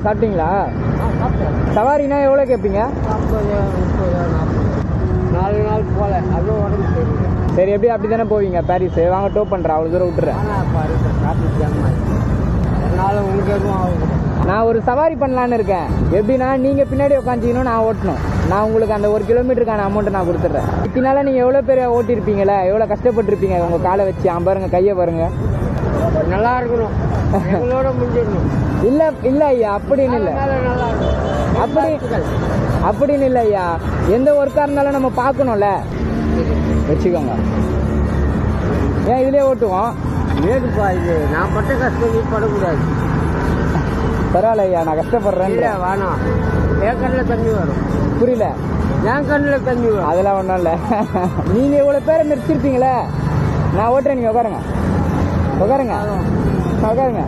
சாப்பிட்டீங்களா? சவாரினா எவ்வளோ கேட்பீங்க? 40, 30, 40. 4 நாள் போல அதுவும் உடம்பு சரியில்லை. சரி, எப்படி அப்படி தானே போவீங்க பாரிஸ்? வாங்க டோ பண்ணுறேன், அவ்வளோ தூரம் விட்டுறேன். ஆனால் பாரிஸ் டிராஃபிக் ஜாம் ஆகிடும். அதனால உங்களுக்கு எதுவும் ஆகும். நான் ஒரு சவாரி பண்ணலான்னு இருக்கேன். எப்படின்னா நீங்கள் பின்னாடி உட்காந்துக்கணும், நான் ஓட்டணும். நான் உங்களுக்கு அந்த 1 கிலோமீட்டருக்கான அமௌண்ட்டை நான் கொடுத்துட்றேன். இதனால நீங்கள் எவ்வளோ பேர் ஓட்டியிருப்பீங்களே, எவ்வளோ கஷ்டப்பட்டுருப்பீங்க உங்கள் காலை வச்சு. பாருங்க, கையை பாருங்க. நல்லா இருக்கணும், எங்களோட முடிஞ்சிடணும். இல்லை இல்லை ஐயா, அப்படின்னு இல்லை. நல்லா இருக்கும். அப்படின்னு இல்லை ஐயா. எந்த ஒர்க்காக இருந்தாலும் நம்ம பார்க்கணும்ல. வச்சுக்கோங்க. ஏன் இதுலேயே ஓட்டுவோம்? ஏதுப்பா இது? நான் பட்ட கஷ்டம் நீ படக்கூடாது. பரவாயில்ல ஐயா, நான் கஷ்டப்படுறேன். இல்லை வேணாம், என் கண்ணில் தண்ணி வரும். புரியல? என் கண்ணில் தண்ணி வரும். அதெல்லாம் ஒன்றும் இல்லை. நீங்கள் இவ்வளோ பேரை நிறுத்திருப்பீங்களே, நான் ஓட்டுறேன். நீங்கள் உட்காருங்க, உட்காருங்க, உட்காருங்க.